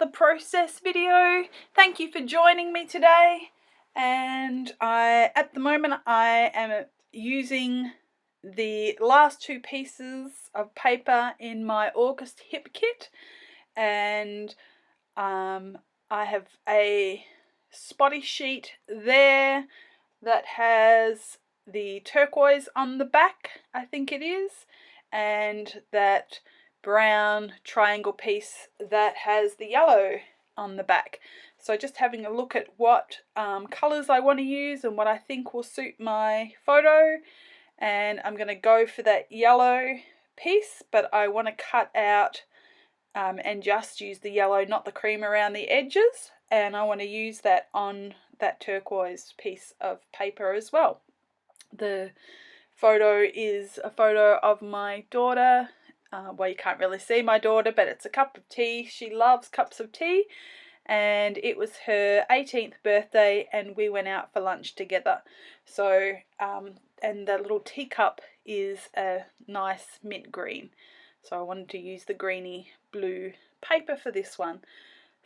another process video. Thank you for joining me today. And at the moment I am using the last two pieces of paper in my August hip kit, and I have a spotty sheet there that has the turquoise on the back, I think it is, and that brown triangle piece that has the yellow on the back. So just having a look at what colours I want to use and what I think will suit my photo, and I'm going to go for that yellow piece, but I want to cut out and just use the yellow, not the cream around the edges, and I want to use that on that turquoise piece of paper as well. The photo is a photo of my daughter. Well, you can't really see my daughter, but it's a cup of tea. She loves cups of tea, and it was her 18th birthday and we went out for lunch together. So and the little teacup is a nice mint green, so I wanted to use the greeny blue paper for this one.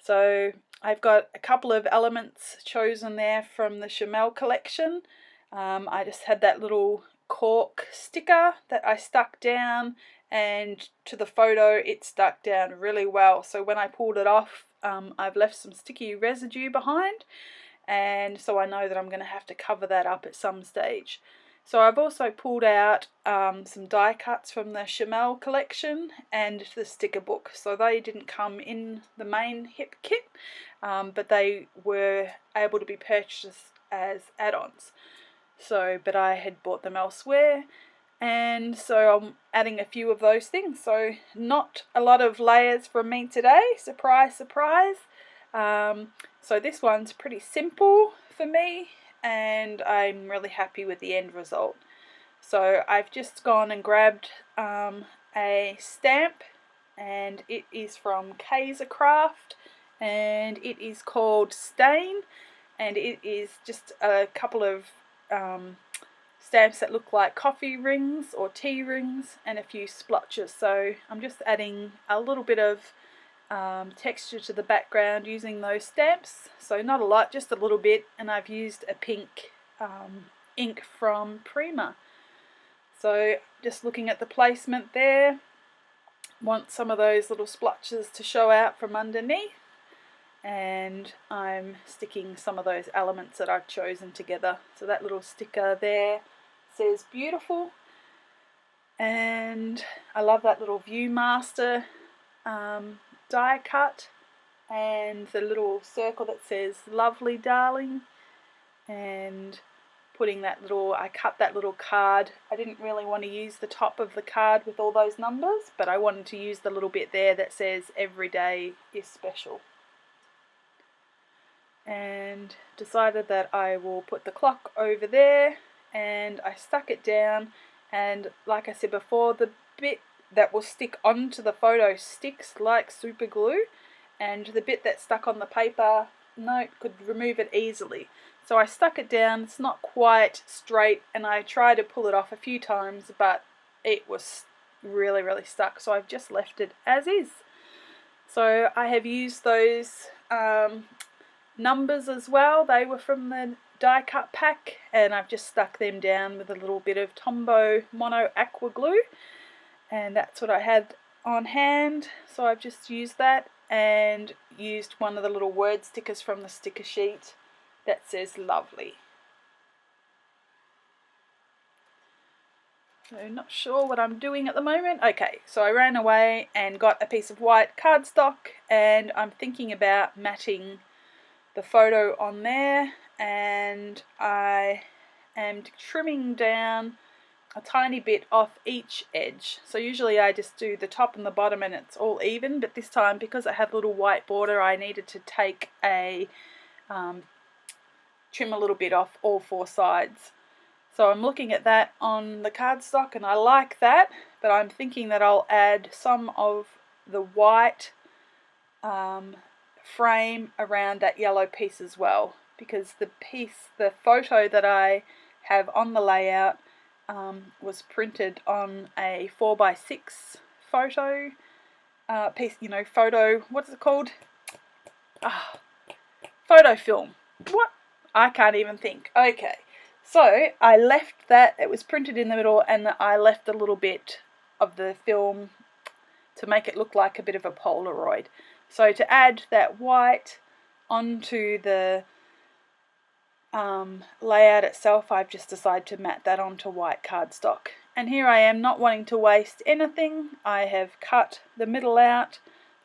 So I've got a couple of elements chosen there from the Chamel collection. I just had that little cork sticker that I stuck down, and to the photo it stuck down really well, so when I pulled it off I've left some sticky residue behind, and so I know that I'm going to have to cover that up at some stage. So I've also pulled out some die cuts from the Chamel collection and the sticker book. So they didn't come in the main hip kit, but they were able to be purchased as add-ons. So, but I had bought them elsewhere, and so I'm adding a few of those things. So not a lot of layers from me today, surprise surprise. So this one's pretty simple for me, and I'm really happy with the end result. So I've just gone and grabbed a stamp, and it is from Kaiser Craft, and it is called Stain, and it is just a couple of stamps that look like coffee rings or tea rings and a few splotches. So I'm just adding a little bit of texture to the background using those stamps. So not a lot, just a little bit, and I've used a pink ink from Prima. So just looking at the placement there, want some of those little splotches to show out from underneath, and I'm sticking some of those elements that I've chosen together. So that little sticker there says beautiful, and I love that little Viewmaster die cut, and the little circle that says lovely darling, and putting that little, I cut that little card. I didn't really want to use the top of the card with all those numbers, but I wanted to use the little bit there that says every day is special, and decided that I will put the clock over there, and I stuck it down, and like I said before, the bit that will stick onto the photo sticks like super glue, and the bit that stuck on the paper, no, could remove it easily. So I stuck it down. It's not quite straight, and I tried to pull it off a few times, but it was really stuck, so I've just left it as is. So I have used those numbers as well. They were from the die cut pack, and I've just stuck them down with a little bit of Tombow Mono Aqua Glue, and that's what I had on hand. So I've just used that, and used one of the little word stickers from the sticker sheet that says lovely. So not sure what I'm doing at the moment. Okay, so I ran away and got a piece of white cardstock, and I'm thinking about matting the photo on there, and I am trimming down a tiny bit off each edge. So usually I just do the top and the bottom and it's all even, but this time, because it had a little white border, I needed to take a trim a little bit off all four sides. So I'm looking at that on the cardstock, and I like that, but I'm thinking that I'll add some of the white frame around that yellow piece as well, because the photo that I have on the layout was printed on a 4x6 photo piece, you know, photo, what is it called? photo film. What? I can't even think. Okay, so I left that, it was printed in the middle, and I left a little bit of the film to make it look like a bit of a Polaroid. So to add that white onto the layout itself, I've just decided to mat that onto white cardstock. And here I am, not wanting to waste anything. I have cut the middle out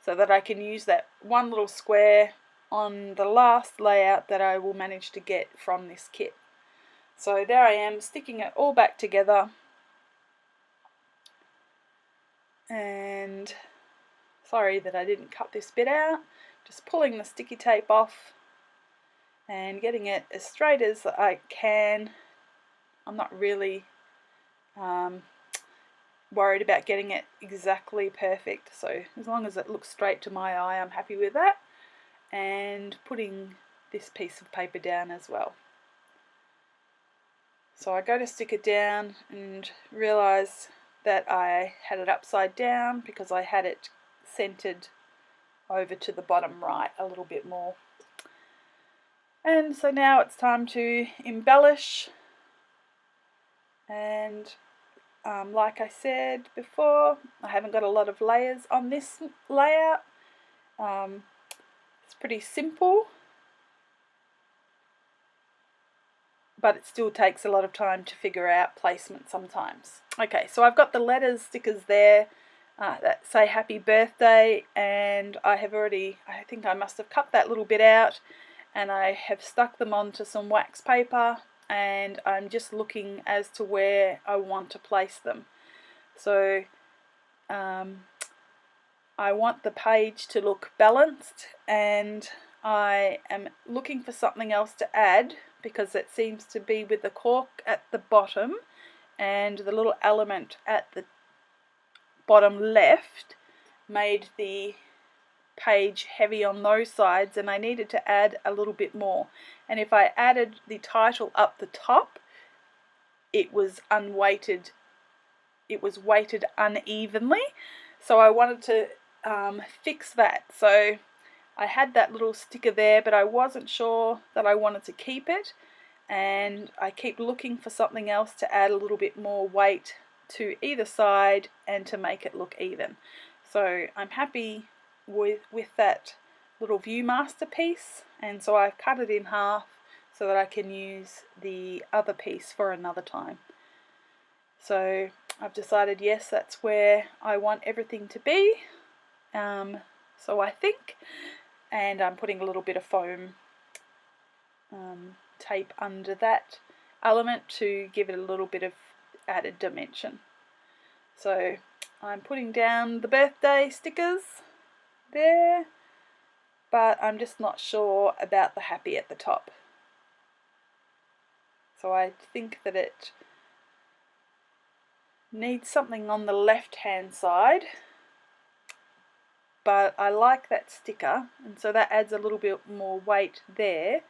so that I can use that one little square on the last layout that I will manage to get from this kit. So there I am, sticking it all back together, and sorry that I didn't cut this bit out, just pulling the sticky tape off and getting it as straight as I can. I'm not really worried about getting it exactly perfect, so as long as it looks straight to my eye, I'm happy with that. And putting this piece of paper down as well. So I go to stick it down and realise that I had it upside down because I had it centered over to the bottom right a little bit more. And so now it's time to embellish, and like I said before, I haven't got a lot of layers on this layout. It's pretty simple, but it still takes a lot of time to figure out placement sometimes. Okay, so I've got the letters stickers there that say happy birthday, and I think I must have cut that little bit out, and I have stuck them onto some wax paper, and I'm just looking as to where I want to place them. So I want the page to look balanced, and I am looking for something else to add because it seems to be with the cork at the bottom and the little element at the bottom left made the page heavy on those sides, and I needed to add a little bit more. And if I added the title up the top, it was unweighted. It was weighted unevenly, so I wanted to fix that. So I had that little sticker there, but I wasn't sure that I wanted to keep it, and I keep looking for something else to add a little bit more weight to either side and to make it look even. So I'm happy with that little Viewmaster piece, and so I've cut it in half so that I can use the other piece for another time. So I've decided, yes, that's where I want everything to be, so I think, and I'm putting a little bit of foam tape under that element to give it a little bit of added dimension. So I'm putting down the birthday stickers there, but I'm just not sure about the happy at the top. So I think that it needs something on the left hand side, but I like that sticker, and so that adds a little bit more weight there,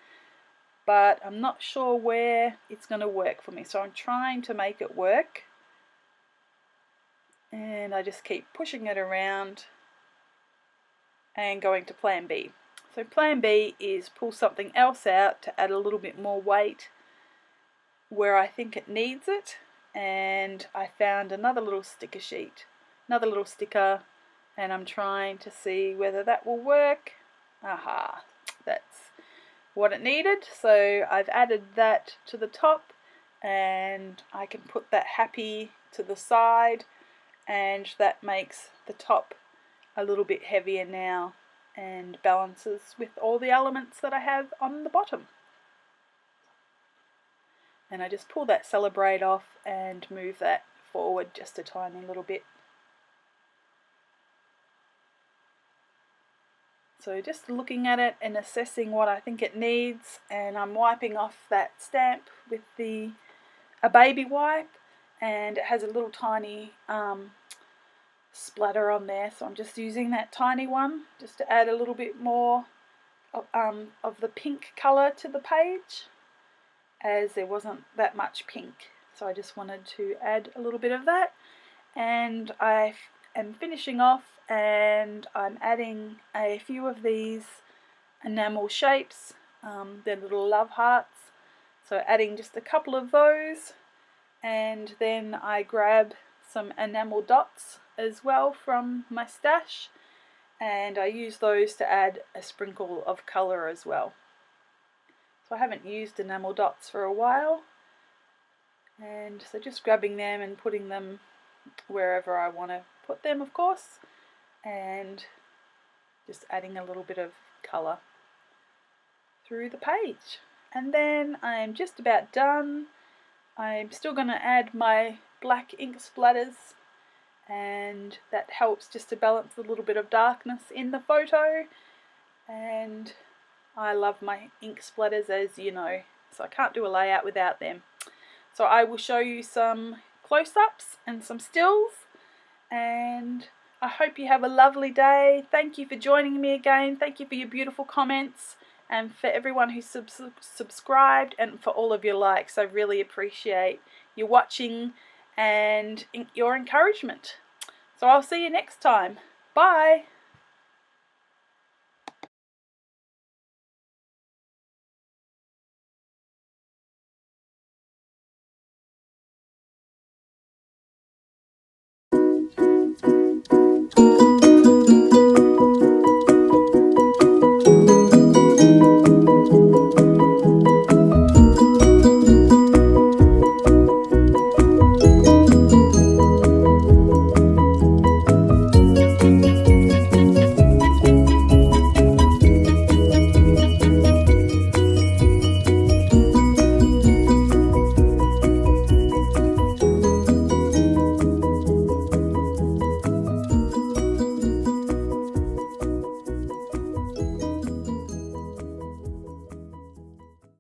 but I'm not sure where it's going to work for me, so I'm trying to make it work, and I just keep pushing it around and going to plan B. So plan B is pull something else out to add a little bit more weight where I think it needs it, and I found another little sticker sheet, another little sticker, and I'm trying to see whether that will work. Aha, that's what it needed. So I've added that to the top, and I can put that happy to the side, and that makes the top a little bit heavier now and balances with all the elements that I have on the bottom. And I just pull that Celebrate off and move that forward just a tiny little bit. So just looking at it and assessing what I think it needs, and I'm wiping off that stamp with a baby wipe, and it has a little tiny splatter on there, so I'm just using that tiny one just to add a little bit more of the pink colour to the page, as there wasn't that much pink, so I just wanted to add a little bit of that. And I am finishing off, and I'm adding a few of these enamel shapes. They're little love hearts. So adding just a couple of those, and then I grab some enamel dots as well from my stash, and I use those to add a sprinkle of colour as well. So I haven't used enamel dots for a while, and so just grabbing them and putting them wherever I want to put them, of course, and just adding a little bit of colour through the page. And then I'm just about done. I'm still going to add my black ink splatters, and that helps just to balance a little bit of darkness in the photo. And I love my ink splatters, as you know, so I can't do a layout without them. So I will show you some close-ups and some stills, and I hope you have a lovely day. Thank you for joining me again. Thank you for your beautiful comments, and for everyone who subscribed, and for all of your likes. I really appreciate you watching and your encouragement. So I'll see you next time. Bye.